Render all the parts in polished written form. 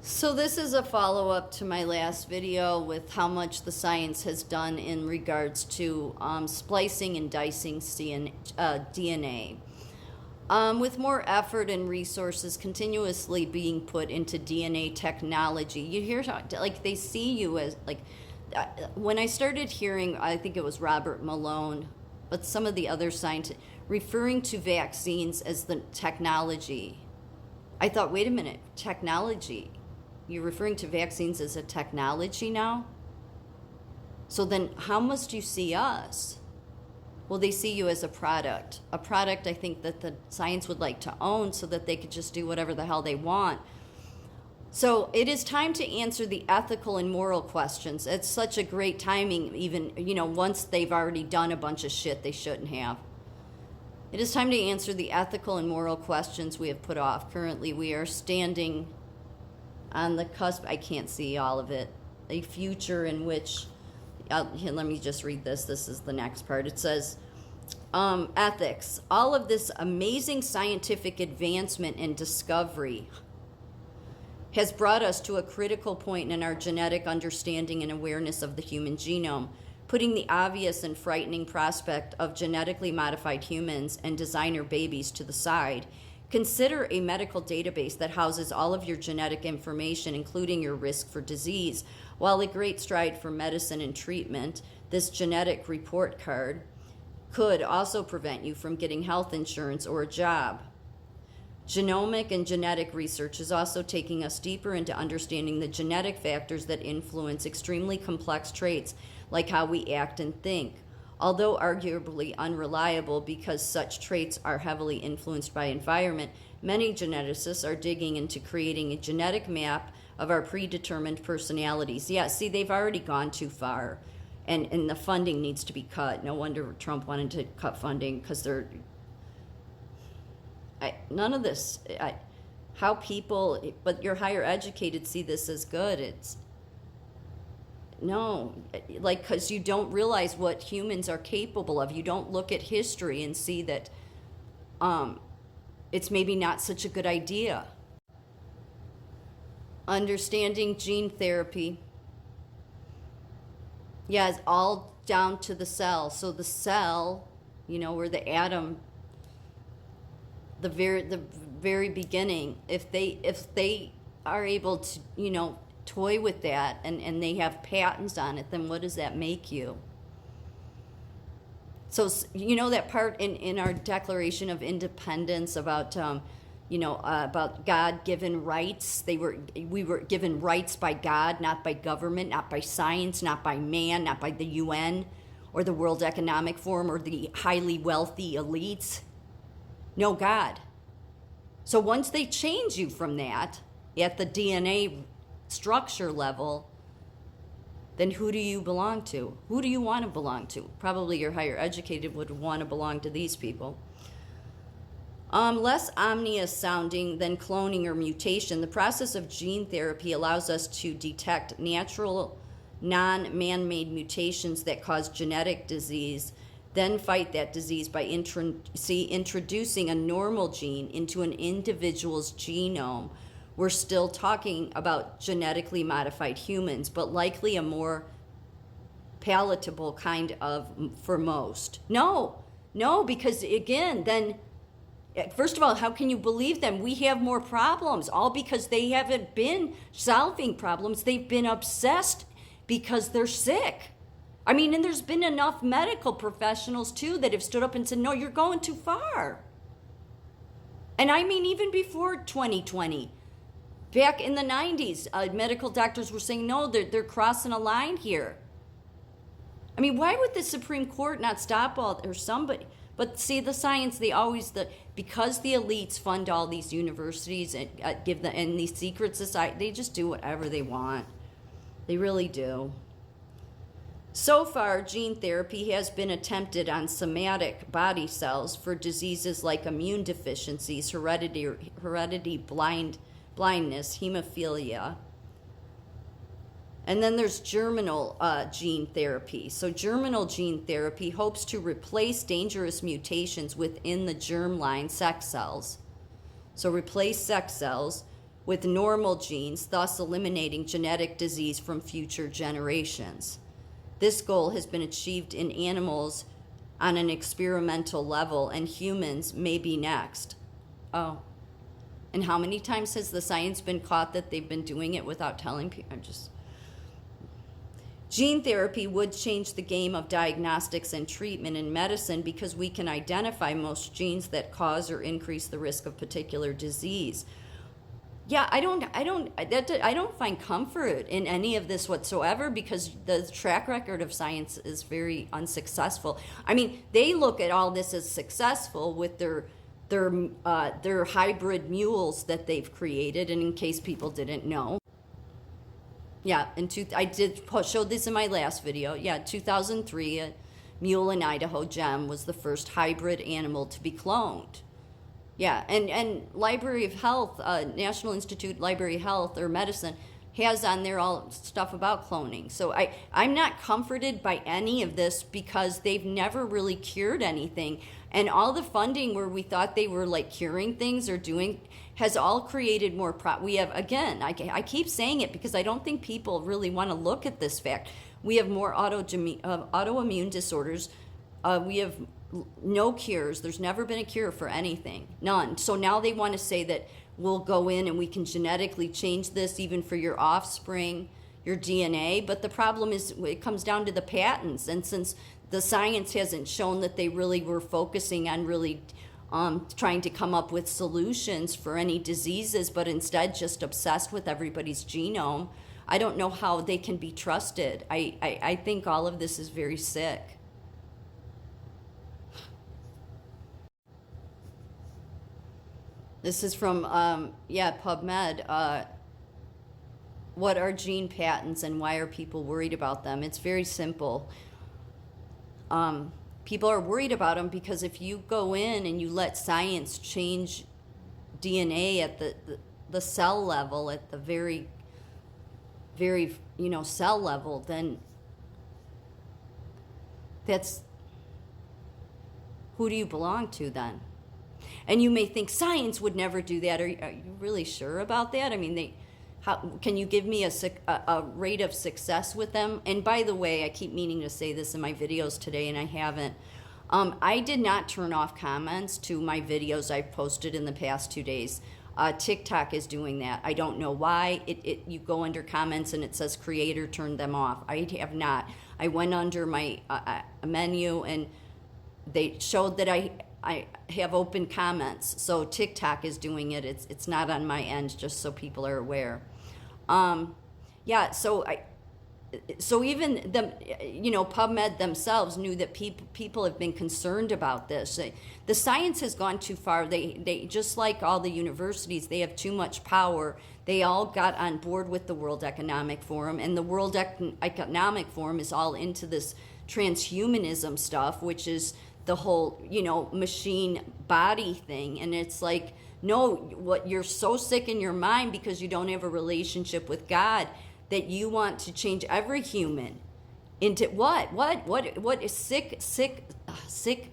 So this is a follow-up to my last video with how much the science has done in regards to splicing and dicing DNA. With more effort and resources continuously being put into DNA technology, you hear like they see you as like when I started hearing, I think it was Robert Malone, but some of the other scientists referring to vaccines as the technology. I thought, wait a minute, technology. You're referring to vaccines as a technology now? So then how must you see us? Well, they see you as a product. A product I think that the science would like to own so that they could just do whatever the hell they want. So it is time to answer the ethical and moral questions. It's such a great timing, even, once they've already done a bunch of shit they shouldn't have. It is time to answer the ethical and moral questions we have put off. Currently, we are standing on the cusp, I can't see all of it, a future in which, here, let me just read this. This is the next part. It says, ethics. All of this amazing scientific advancement and discovery has brought us to a critical point in our genetic understanding and awareness of the human genome, putting the obvious and frightening prospect of genetically modified humans and designer babies to the side. Consider a medical database that houses all of your genetic information, including your risk for disease. While a great stride for medicine and treatment, this genetic report card could also prevent you from getting health insurance or a job. Genomic and genetic research is also taking us deeper into understanding the genetic factors that influence extremely complex traits like how we act and think. Although arguably unreliable because such traits are heavily influenced by environment, many geneticists are digging into creating a genetic map of our predetermined personalities. Yeah, see, they've already gone too far, and the funding needs to be cut. No wonder Trump wanted to cut funding, because none of this, how people, but your higher educated see this as good. No, like, because you don't realize what humans are capable of. You don't look at history and see that it's maybe not such a good idea. Understanding gene therapy. Yeah, it's all down to the cell. So the cell, where the atom, the very beginning, if they are able to, toy with that and they have patents on it, then what does that make you? So that part in our Declaration of Independence about about God-given rights. We were given rights by God, not by government, not by science, not by man, not by the UN or the World Economic Forum or the highly wealthy elites. No, God. So once they change you from that at the DNA structure level, then who do you belong to? Who do you want to belong to? Probably your higher educated would want to belong to these people. Less ominous sounding than cloning or mutation, the process of gene therapy allows us to detect natural, non-man-made mutations that cause genetic disease, then fight that disease by introducing a normal gene into an individual's genome. We're still talking about genetically modified humans, but likely a more palatable kind of for most. No, because again, then, first of all, how can you believe them? We have more problems, all because they haven't been solving problems. They've been obsessed because they're sick. I mean, and there's been enough medical professionals too that have stood up and said, no, you're going too far. And I mean, even before 2020, back in the 90s, medical doctors were saying, no, they're crossing a line here. I mean, why would the Supreme Court not stop or somebody? But see, the science, because the elites fund all these universities and and these secret society, they just do whatever they want. They really do. So far, gene therapy has been attempted on somatic body cells for diseases like immune deficiencies, heredity blindness, hemophilia. And then there's germinal gene therapy. So germinal gene therapy hopes to replace dangerous mutations within the germline sex cells. So replace sex cells with normal genes, thus eliminating genetic disease from future generations. This goal has been achieved in animals on an experimental level, and humans may be next. Oh. And how many times has the science been caught that they've been doing it without telling people? Gene therapy would change the game of diagnostics and treatment in medicine because we can identify most genes that cause or increase the risk of particular disease. Yeah, I don't find comfort in any of this whatsoever because the track record of science is very unsuccessful. I mean, they look at all this as successful with their hybrid mules that they've created, and in case people didn't know. Yeah, I did show this in my last video. Yeah, 2003, a mule in Idaho, Gem, was the first hybrid animal to be cloned. Yeah, and Library of Health, National Institute Library of Health or Medicine has on there all stuff about cloning. So I'm not comforted by any of this because they've never really cured anything. And all the funding where we thought they were like curing things or doing has all created more we have, again, I keep saying it because I don't think people really want to look at this fact. We have more autoimmune disorders. We have no cures. There's never been a cure for anything. None. So now they want to say that we'll go in and we can genetically change this even for your offspring, your DNA. But the problem is it comes down to the patents. And since the science hasn't shown that they really were focusing on really trying to come up with solutions for any diseases, but instead just obsessed with everybody's genome, I don't know how they can be trusted. I think all of this is very sick. This is from, PubMed. What are gene patents and why are people worried about them? It's very simple. People are worried about them because if you go in and you let science change DNA at the cell level, at the very, very, cell level, then that's, who do you belong to then? And you may think science would never do that. Are you really sure about that? I mean, can you give me a rate of success with them? And by the way, I keep meaning to say this in my videos today, and I haven't. I did not turn off comments to my videos I've posted in the past 2 days. TikTok is doing that. I don't know why. You go under comments and it says creator turned them off. I have not. I went under my menu and they showed that I have open comments. So TikTok is doing it. It's not on my end, just so people are aware. So even them, PubMed themselves knew that people have been concerned about this. The science has gone too far. They just like all the universities, they have too much power. They all got on board with the World Economic Forum, and the World Economic Forum is all into this transhumanism stuff, which is the whole, machine body thing. And it's like, no, you're so sick in your mind because you don't have a relationship with God that you want to change every human into what is sick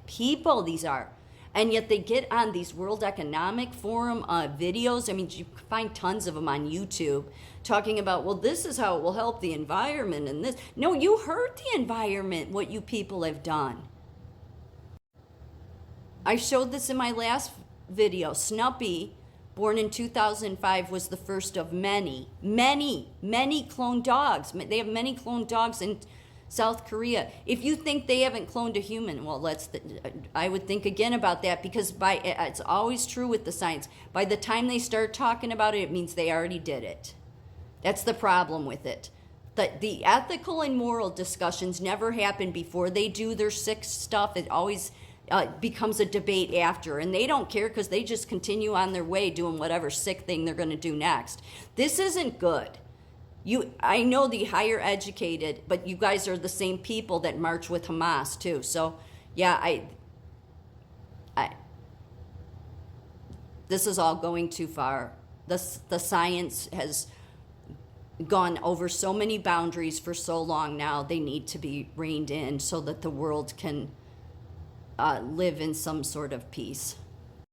people these are. And yet they get on these World Economic Forum videos. I mean, you can find tons of them on YouTube talking about, well, this is how it will help the environment and this. No, you hurt the environment, what you people have done. I showed this in my last video. Snuppy, born in 2005, was the first of many cloned dogs. They have many cloned dogs in South Korea. If you think they haven't cloned a human, well, I would think again about that, because it's always true with the science. By the time they start talking about it, it means they already did it. That's the problem with it. The ethical and moral discussions never happen before they do their sick stuff. It always becomes a debate after, and they don't care because they just continue on their way doing whatever sick thing they're going to do next. This isn't good. I know the higher educated, but you guys are the same people that march with Hamas too. So yeah, this is all going too far. The science has gone over so many boundaries for so long now. They need to be reined in so that the world can live in some sort of peace.